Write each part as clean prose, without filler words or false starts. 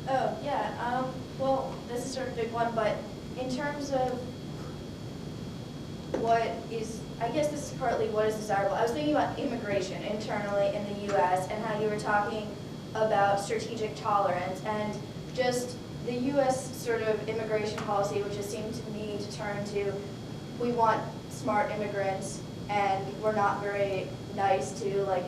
Oh, yeah. Well, this is sort of a big one, but in terms of what is, I guess this is partly what is desirable. I was thinking about immigration internally in the U.S. and how you were talking about strategic tolerance and just the U.S. sort of immigration policy, which has seemed to me to turn to, we want smart immigrants and we're not very nice to like,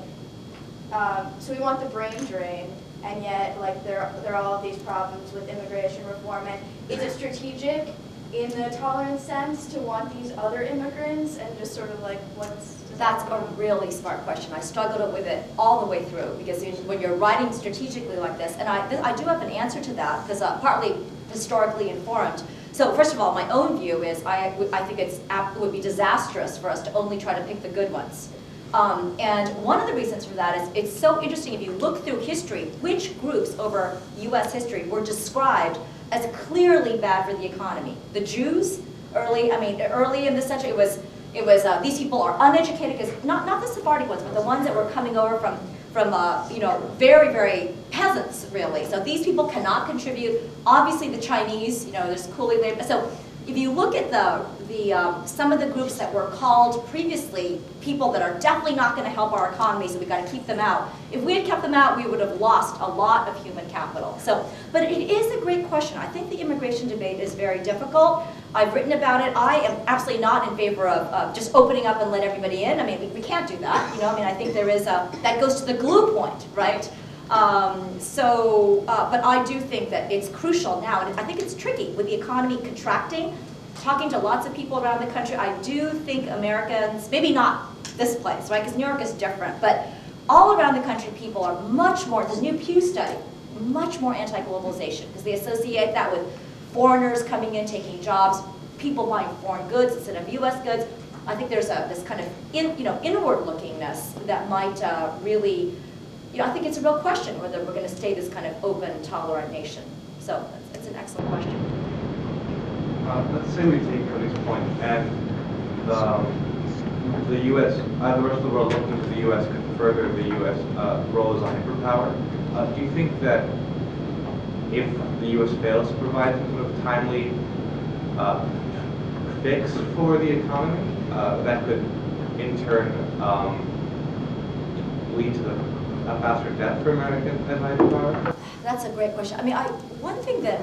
so we want the brain drain, and yet like there are all of these problems with immigration reform. And is it strategic in the tolerance sense to want these other immigrants, and just sort of like what's... That's a really smart question. I struggled with it all the way through because when you're writing strategically like this, and I do have an answer to that because partly historically informed. So first of all, my own view is I think it would be disastrous for us to only try to pick the good ones. And one of the reasons for that is it's so interesting if you look through history, which groups over U.S. history were described as clearly bad for the economy. The Jews, early in this century, it was these people are uneducated, because not the Sephardic ones, but the ones that were coming over from very, very peasants, really. So these people cannot contribute. Obviously the Chinese, there's coolie labor. So if you look at some of the groups that were called previously people that are definitely not going to help our economy, so we've got to keep them out. If we had kept them out, we would have lost a lot of human capital. But it is a great question. I think the immigration debate is very difficult. I've written about it. I am absolutely not in favor of just opening up and let everybody in. I mean, we can't do that. I think there is that goes to the glue point, right? But I do think that it's crucial now, and I think it's tricky with the economy contracting. Talking to lots of people around the country, I do think Americans, maybe not this place, right, because New York is different, but all around the country people are much more, this new Pew study, much more anti-globalization, because they associate that with foreigners coming in, taking jobs, people buying foreign goods instead of U.S. goods. I think there's this kind of inward-lookingness that might really, I think it's a real question whether we're going to stay this kind of open, tolerant nation. So it's an excellent question. Let's say we take Cody's point and the U.S., the rest of the world looking to the U.S. could further the U.S. Role as a hyperpower. Do you think that if the U.S. fails to provide some sort of timely fix for the economy, that could in turn lead to a faster death for America as a hyperpower? That's a great question. I mean, one thing that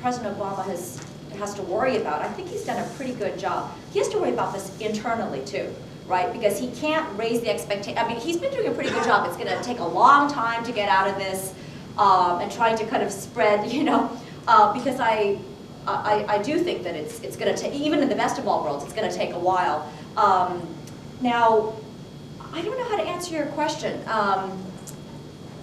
President Obama has to worry about, I think he's done a pretty good job. He has to worry about this internally too, right? Because he can't raise the expectation. I mean, he's been doing a pretty good job. It's going to take a long time to get out of this and trying to kind of spread, because I do think that it's going to take, even in the best of all worlds, it's going to take a while. Now, I don't know how to answer your question.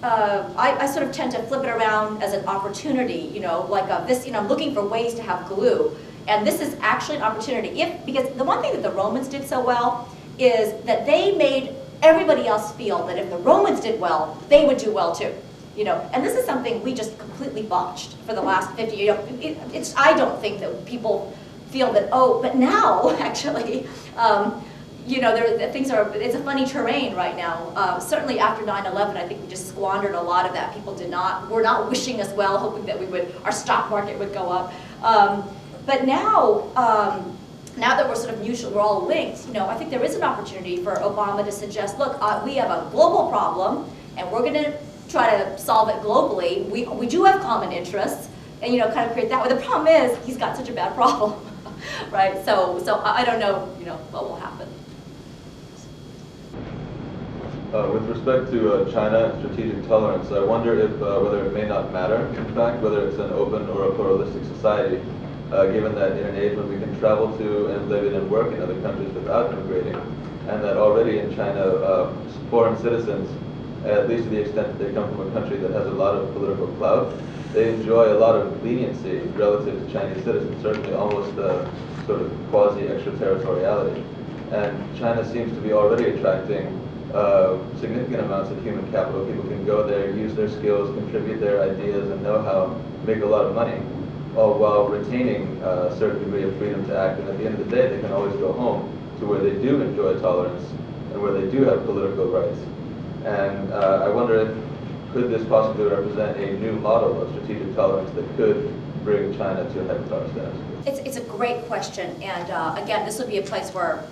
I sort of tend to flip it around as an opportunity, I'm looking for ways to have glue. And this is actually an opportunity. Because the one thing that the Romans did so well is that they made everybody else feel that if the Romans did well, they would do well too. And this is something we just completely botched for the last 50 years. I don't think that people feel that, but now, actually, it's a funny terrain right now. Certainly after 9/11, I think we just squandered a lot of that. People were not wishing us well, hoping that our stock market would go up. But now that we're sort of mutual, we're all linked, I think there is an opportunity for Obama to suggest, look, we have a global problem, and we're going to try to solve it globally. We do have common interests, and kind of create that way. The problem is, he's got such a bad problem, right? So I don't know, what will happen. With respect to China and strategic tolerance, I wonder if whether it may not matter, in fact, whether it's an open or a pluralistic society, given that in an age when we can travel to and live in and work in other countries without immigrating, and that already in China, foreign citizens, at least to the extent that they come from a country that has a lot of political clout, they enjoy a lot of leniency relative to Chinese citizens, certainly almost sort of quasi-extraterritoriality. And China seems to be already attracting significant amounts of human capital. People can go there, use their skills, contribute their ideas and know-how, make a lot of money, all while retaining a certain degree of freedom to act. And at the end of the day, they can always go home to where they do enjoy tolerance and where they do have political rights. And I wonder if could this possibly represent a new model of strategic tolerance that could bring China to a hyperpower status? It's a great question, and again, this would be a place where,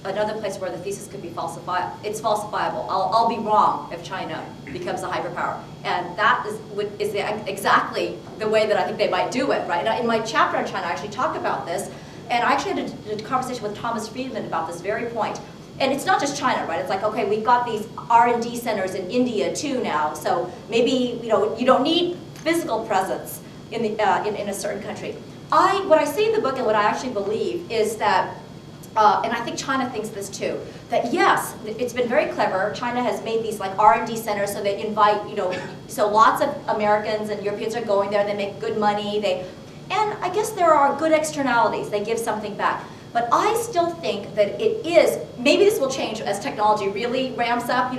another place where the thesis could be falsified. It's falsifiable. I'll be wrong if China becomes a hyperpower, and that is exactly the way that I think they might do it, right? Now, in my chapter on China, I actually talk about this, and I actually had a conversation with Thomas Friedman about this very point. And it's not just China, right? It's like, okay, we've got these R&D centers in India too now, so maybe you don't need physical presence in a certain country. What I say in the book and what I actually believe is that, and I think China thinks this too, that yes, it's been very clever. China has made these like R&D centers, so they invite, so lots of Americans and Europeans are going there. They make good money. And I guess there are good externalities. They give something back. But I still think that it is, maybe this will change as technology really ramps up,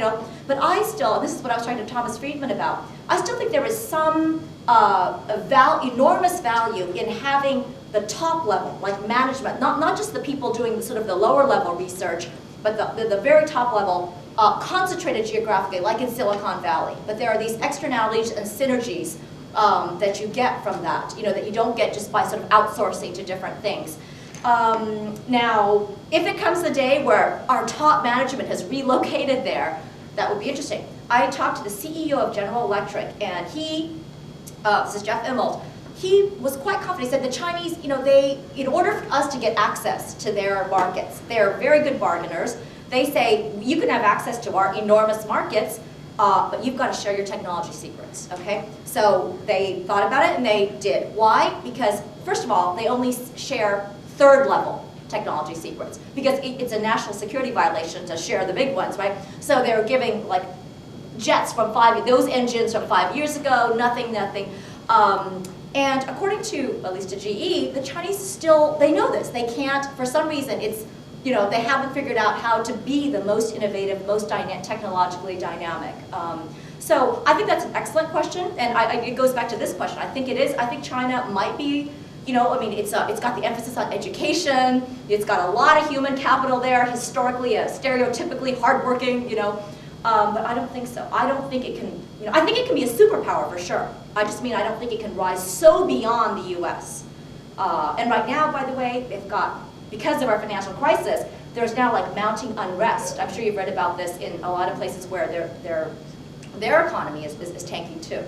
but I still, and this is what I was talking to Thomas Friedman about, I still think there is some enormous value in having the top level, like management, not just the people doing sort of the lower level research, but the very top level, concentrated geographically, like in Silicon Valley. But there are these externalities and synergies that you get from that, that you don't get just by sort of outsourcing to different things. Now, if it comes the day where our top management has relocated there, that would be interesting. I talked to the CEO of General Electric, and this is Jeff Immelt, he was quite confident. He said the Chinese, in order for us to get access to their markets, they're very good bargainers. They say, you can have access to our enormous markets, but you've got to share your technology secrets, okay? So they thought about it and they did. Why? Because, first of all, they only share third level technology secrets because it's a national security violation to share the big ones, right? So they're giving like jets from those engines from 5 years ago, nothing. And according to, at least to GE, the Chinese still, they know this. They can't, for some reason, they haven't figured out how to be the most innovative, most technologically dynamic. So I think that's an excellent question, and it goes back to this question. I think it is. I think China might be, it's got the emphasis on education. It's got a lot of human capital there, historically, stereotypically hardworking, but I don't think so. I don't think it can, I think it can be a superpower for sure. I just mean I don't think it can rise so beyond the US. And right now, by the way, they've got, because of our financial crisis, there's now like mounting unrest. I'm sure you've read about this in a lot of places where their economy is tanking too.